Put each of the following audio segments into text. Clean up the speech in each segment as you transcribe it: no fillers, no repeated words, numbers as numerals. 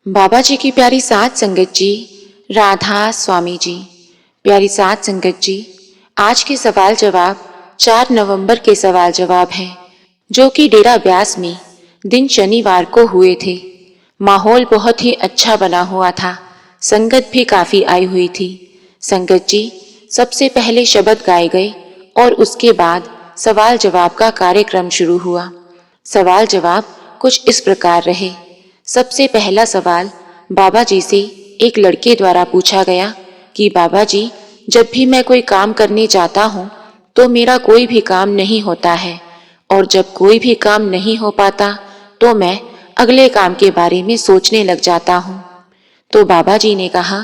बाबा जी की प्यारी साध संगत जी, राधा स्वामी जी। प्यारी साध संगत जी, आज के सवाल जवाब 4 नवंबर के सवाल जवाब हैं, जो कि डेरा ब्यास में दिन शनिवार को हुए थे। माहौल बहुत ही अच्छा बना हुआ था, संगत भी काफी आई हुई थी। संगत जी, सबसे पहले शब्द गाए गए और उसके बाद सवाल जवाब का कार्यक्रम शुरू हुआ। सवाल जवाब कुछ इस प्रकार रहे। सबसे पहला सवाल बाबा जी से एक लड़के द्वारा पूछा गया कि बाबा जी, जब भी मैं कोई काम करने जाता हूँ तो मेरा कोई भी काम नहीं होता है, और जब कोई भी काम नहीं हो पाता तो मैं अगले काम के बारे में सोचने लग जाता हूँ। तो बाबा जी ने कहा,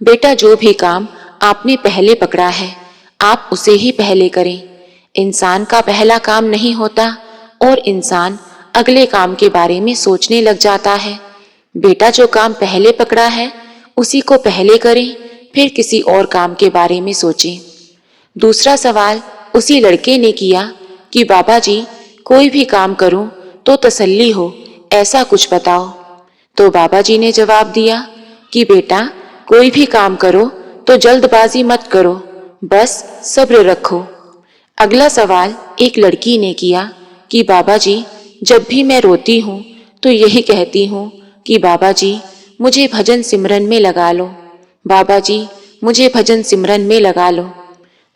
बेटा, जो भी काम आपने पहले पकड़ा है आप उसे ही पहले करें। इंसान का पहला काम नहीं होता और इंसान अगले काम के बारे में सोचने लग जाता है। बेटा, जो काम पहले पकड़ा है उसी को पहले करें, फिर किसी और काम के बारे में सोचें। दूसरा सवाल उसी लड़के ने किया कि बाबा जी, कोई भी काम करूं तो तसल्ली हो, ऐसा कुछ बताओ। तो बाबा जी ने जवाब दिया कि बेटा, कोई भी काम करो तो जल्दबाजी मत करो, बस सब्र रखो। अगला सवाल एक लड़की ने किया कि बाबा जी, जब भी मैं रोती हूँ तो यही कहती हूँ कि बाबा जी, मुझे भजन सिमरन में लगा लो, बाबा जी, मुझे भजन सिमरन में लगा लो।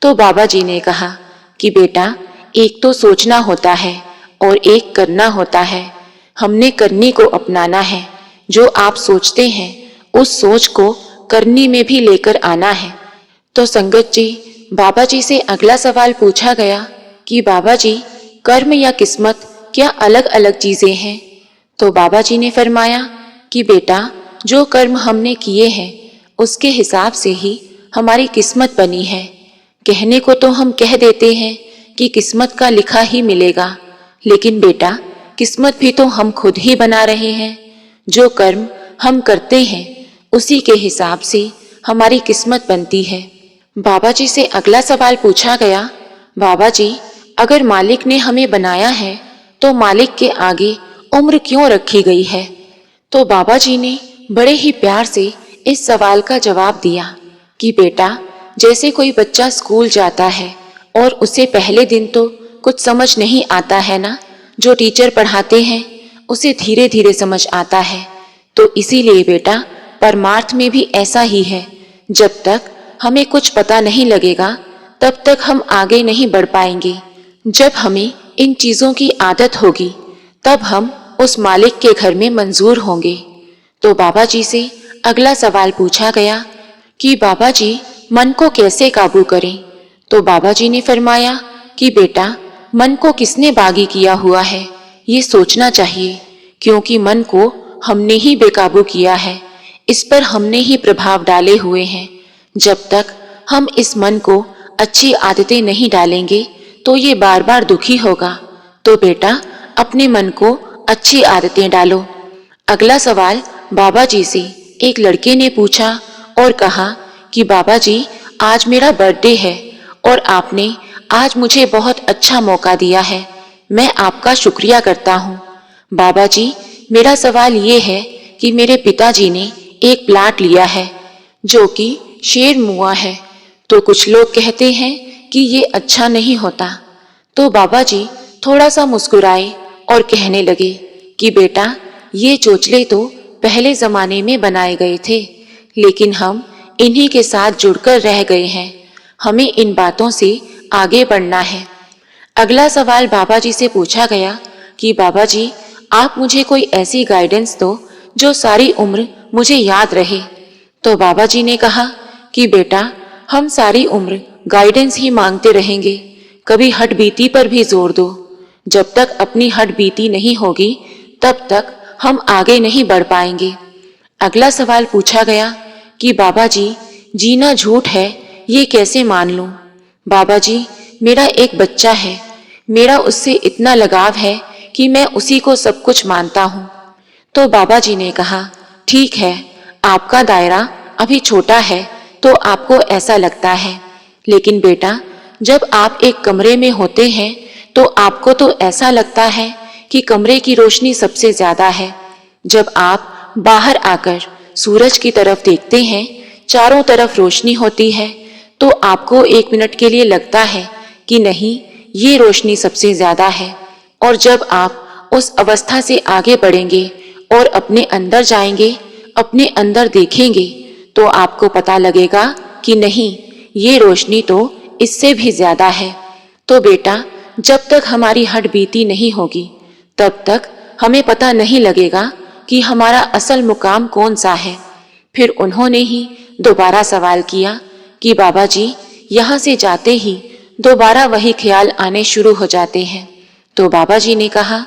तो बाबा जी ने कहा कि बेटा, एक तो सोचना होता है और एक करना होता है। हमने करनी को अपनाना है। जो आप सोचते हैं उस सोच को करनी में भी लेकर आना है। तो संगत जी, बाबा जी से अगला सवाल पूछा गया कि बाबा जी, कर्म या किस्मत क्या अलग अलग चीजें हैं? तो बाबा जी ने फरमाया कि बेटा, जो कर्म हमने किए हैं उसके हिसाब से ही हमारी किस्मत बनी है। कहने को तो हम कह देते हैं कि किस्मत का लिखा ही मिलेगा, लेकिन बेटा, किस्मत भी तो हम खुद ही बना रहे हैं। जो कर्म हम करते हैं उसी के हिसाब से हमारी किस्मत बनती है। बाबा जी से अगला सवाल पूछा गया, बाबा जी, अगर मालिक ने हमें बनाया है तो मालिक के आगे उम्र क्यों रखी गई है? तो बाबा जी ने बड़े ही प्यार से इस सवाल का जवाब दिया कि बेटा, जैसे कोई बच्चा स्कूल जाता है और उसे पहले दिन तो कुछ समझ नहीं आता है ना, जो टीचर पढ़ाते हैं उसे धीरे धीरे समझ आता है। तो इसीलिए बेटा, परमार्थ में भी ऐसा ही है। जब तक हमें कुछ पता नहीं लगेगा तब तक हम आगे नहीं बढ़ पाएंगे। जब हमें इन चीजों की आदत होगी तब हम उस मालिक के घर में मंजूर होंगे। तो बाबा जी से अगला सवाल पूछा गया कि बाबा जी, मन को कैसे काबू करें? तो बाबा जी ने फरमाया कि बेटा, मन को किसने बागी किया हुआ है ये सोचना चाहिए, क्योंकि मन को हमने ही बेकाबू किया है। इस पर हमने ही प्रभाव डाले हुए हैं। जब तक हम इस मन को अच्छी आदतें नहीं डालेंगे तो ये बार बार दुखी होगा। तो बेटा, अपने मन को अच्छी आदतें डालो। अगला सवाल बाबा जी से एक लड़के ने पूछा और कहा कि बाबा जी, आज मेरा बर्थडे है और आपने आज मुझे बहुत अच्छा मौका दिया है। मैं आपका शुक्रिया करता हूँ। बाबा जी, मेरा सवाल ये है कि मेरे पिताजी ने एक प्लाट लिया है जो कि शेर मुआ है। तो कुछ लोग कहते हैं कि ये अच्छा नहीं होता। तो बाबा जी थोड़ा सा मुस्कुराए और कहने लगे कि बेटा, ये चोचले तो पहले जमाने में बनाए गए थे, लेकिन हम इन्हीं के साथ जुड़कर रह गए हैं। हमें इन बातों से आगे बढ़ना है। अगला सवाल बाबा जी से पूछा गया कि बाबा जी, आप मुझे कोई ऐसी गाइडेंस दो जो सारी उम्र मुझे याद रहे। तो बाबा जी ने कहा कि बेटा, हम सारी उम्र गाइडेंस ही मांगते रहेंगे। कभी हट बीती पर भी जोर दो। जब तक अपनी हट बीती नहीं होगी तब तक हम आगे नहीं बढ़ पाएंगे। अगला सवाल पूछा गया कि बाबा जी, जीना झूठ है ये कैसे मान लूं? बाबा जी, मेरा एक बच्चा है, मेरा उससे इतना लगाव है कि मैं उसी को सब कुछ मानता हूँ। तो बाबा जी ने कहा, ठीक है, आपका दायरा अभी छोटा है तो आपको ऐसा लगता है, लेकिन बेटा, जब आप एक कमरे में होते हैं तो आपको तो ऐसा लगता है कि कमरे की रोशनी सबसे ज्यादा है। जब आप बाहर आकर सूरज की तरफ देखते हैं, चारों तरफ रोशनी होती है, तो आपको 1 मिनट के लिए लगता है कि नहीं, ये रोशनी सबसे ज्यादा है। और जब आप उस अवस्था से आगे बढ़ेंगे और अपने अंदर जाएंगे, अपने अंदर देखेंगे, तो आपको पता लगेगा कि नहीं, ये रोशनी तो इससे भी ज्यादा है। तो बेटा, जब तक हमारी हड्ड बीती नहीं होगी, तब तक हमें पता नहीं लगेगा कि हमारा असल मुकाम कौन सा है। फिर उन्होंने ही दोबारा सवाल किया कि बाबा जी, यहाँ से जाते ही दोबारा वही ख्याल आने शुरू हो जाते हैं। तो बाबा जी ने कहा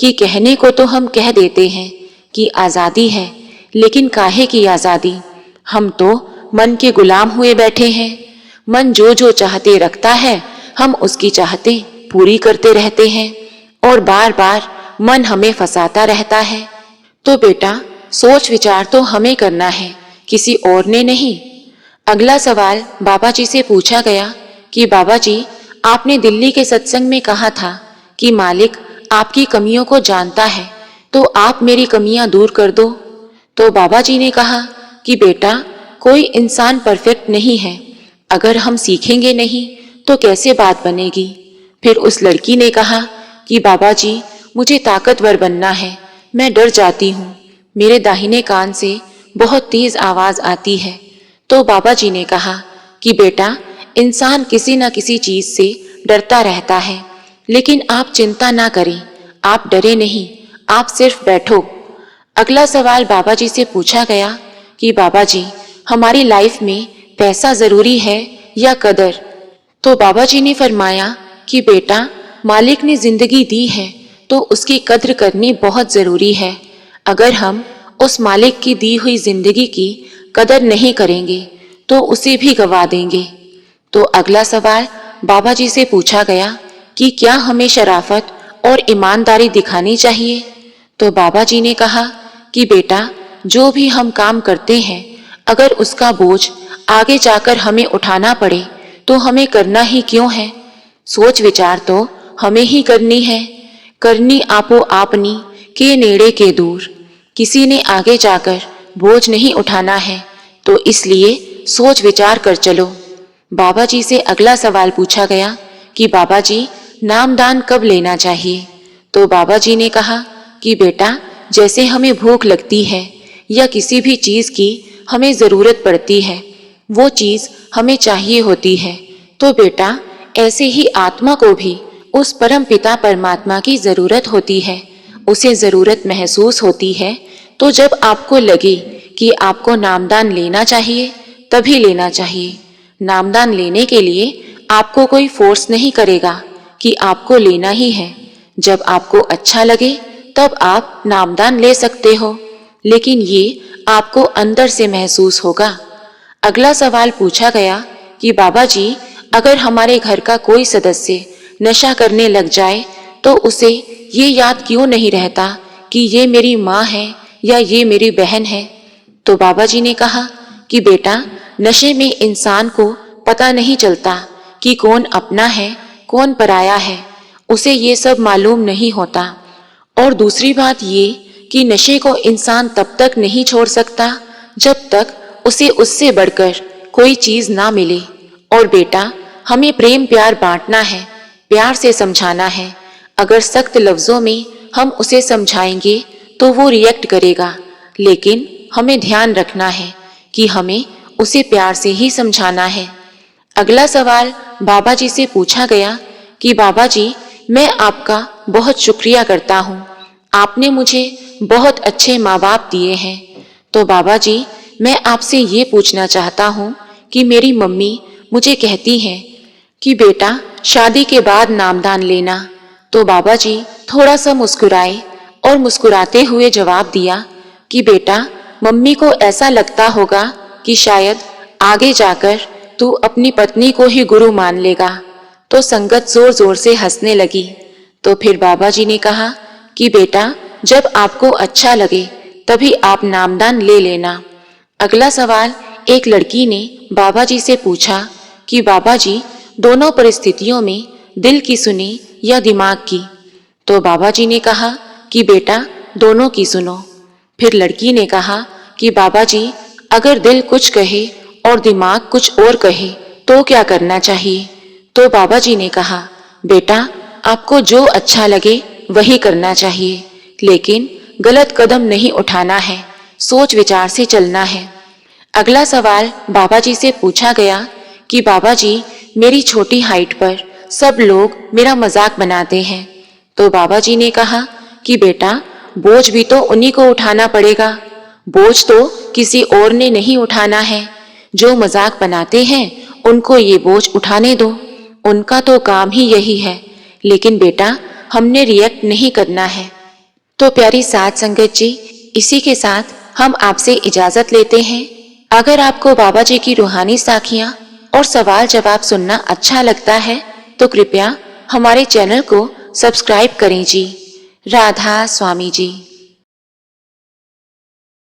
कि कहने को तो हम कह देते हैं कि आज़ादी है, लेकिन काहे की आज़ादी? हम तो मन के गुलाम हुए बैठे हैं। मन जो जो चाहते रखता है, हम उसकी चाहते पूरी करते रहते हैं और बार बार मन हमें फंसाता रहता है। तो बेटा, सोच विचार तो हमें करना है, किसी और ने नहीं। अगला सवाल बाबा जी से पूछा गया कि बाबा जी, आपने दिल्ली के सत्संग में कहा था कि मालिक आपकी कमियों को जानता है, तो आप मेरी कमियां दूर कर दो। तो बाबा जी ने कहा कि बेटा, कोई इंसान परफेक्ट नहीं है। अगर हम सीखेंगे नहीं तो कैसे बात बनेगी? फिर उस लड़की ने कहा कि बाबा जी, मुझे ताकतवर बनना है, मैं डर जाती हूँ, मेरे दाहिने कान से बहुत तेज आवाज आती है। तो बाबा जी ने कहा कि बेटा, इंसान किसी न किसी चीज से डरता रहता है, लेकिन आप चिंता ना करें, आप डरे नहीं, आप सिर्फ बैठो। अगला सवाल बाबा जी से पूछा गया कि बाबा जी, हमारी लाइफ में पैसा जरूरी है या कदर? तो बाबा जी ने फरमाया कि बेटा, मालिक ने जिंदगी दी है तो उसकी कद्र करनी बहुत जरूरी है। अगर हम उस मालिक की दी हुई जिंदगी की कदर नहीं करेंगे तो उसे भी गवा देंगे। तो अगला सवाल बाबा जी से पूछा गया कि क्या हमें शराफत और ईमानदारी दिखानी चाहिए? तो बाबा जी ने कहा कि बेटा, जो भी हम काम करते हैं, अगर उसका बोझ आगे जाकर हमें उठाना पड़े तो हमें करना ही क्यों है? सोच विचार तो हमें ही करनी है। करनी आपो आपनी के नेड़े के दूर। किसी ने आगे जाकर बोझ नहीं उठाना है, तो इसलिए सोच विचार कर चलो। बाबा जी से अगला सवाल पूछा गया कि बाबा जी, नामदान कब लेना चाहिए? तो बाबा जी ने कहा कि बेटा, जैसे हमें भूख लगती है या किसी भी चीज की हमें जरूरत पड़ती है, वो चीज हमें चाहिए होती है, तो बेटा ऐसे ही आत्मा को भी उस परम पिता परमात्मा की जरूरत होती है, उसे जरूरत महसूस होती है। तो जब आपको लगे कि आपको नामदान लेना चाहिए, तभी लेना चाहिए। नामदान लेने के लिए आपको कोई फोर्स नहीं करेगा कि आपको लेना ही है। जब आपको अच्छा लगे तब आप नामदान ले सकते हो, लेकिन ये आपको अंदर से महसूस होगा। अगला सवाल पूछा गया कि बाबा जी, अगर हमारे घर का कोई सदस्य नशा करने लग जाए तो उसे ये याद क्यों नहीं रहता कि ये मेरी माँ है या ये मेरी बहन है? तो बाबा जी ने कहा कि बेटा, नशे में इंसान को पता नहीं चलता कि कौन अपना है, कौन पराया है, उसे ये सब मालूम नहीं होता। और दूसरी बात ये कि नशे को इंसान तब तक नहीं छोड़ सकता जब तक उसे उससे बढ़कर कोई चीज ना मिले। और बेटा, हमें प्रेम प्यार बांटना है, प्यार से समझाना है। अगर सख्त लफ्जों में हम उसे समझाएंगे तो वो रिएक्ट करेगा, लेकिन हमें ध्यान रखना है कि हमें उसे प्यार से ही समझाना है। अगला सवाल बाबा जी से पूछा गया कि बाबा जी, मैं आपका बहुत शुक्रिया करता हूँ, आपने मुझे बहुत अच्छे माँ बाप दिए हैं। तो बाबा जी, मैं आपसे ये पूछना चाहता हूँ कि मेरी मम्मी मुझे कहती हैं कि बेटा, शादी के बाद नामदान लेना। तो बाबा जी थोड़ा सा मुस्कुराए और मुस्कुराते हुए जवाब दिया कि बेटा, मम्मी को ऐसा लगता होगा कि शायद आगे जाकर तू अपनी पत्नी को ही गुरु मान लेगा। तो संगत जोर जोर से हंसने लगी। तो फिर बाबा जी ने कहा कि बेटा, जब आपको अच्छा लगे तभी आप नामदान ले लेना। अगला सवाल एक लड़की ने बाबा जी से पूछा कि बाबा जी, दोनों परिस्थितियों में दिल की सुने या दिमाग की? तो बाबा जी ने कहा कि बेटा, दोनों की सुनो। फिर लड़की ने कहा कि बाबा जी, अगर दिल कुछ कहे और दिमाग कुछ और कहे तो क्या करना चाहिए? तो बाबा जी ने कहा, बेटा, आपको जो अच्छा लगे वही करना चाहिए, लेकिन गलत कदम नहीं उठाना है, सोच विचार से चलना है। अगला सवाल बाबा जी से पूछा गया कि बाबा जी, मेरी छोटी हाइट पर सब लोग मेरा मजाक बनाते हैं। तो बाबा जी ने कहा कि बेटा, बोझ भी तो उन्हीं को उठाना पड़ेगा, बोझ तो किसी और ने नहीं उठाना है। जो मजाक बनाते हैं उनको ये बोझ उठाने दो, उनका तो काम ही यही है। लेकिन बेटा, हमने रिएक्ट नहीं करना है। तो प्यारी साध संगत जी, इसी के साथ हम आपसे इजाजत लेते हैं। अगर आपको बाबा जी की रूहानी साखियां और सवाल जवाब सुनना अच्छा लगता है तो कृपया हमारे चैनल को सब्सक्राइब करें जी। राधा स्वामी जी।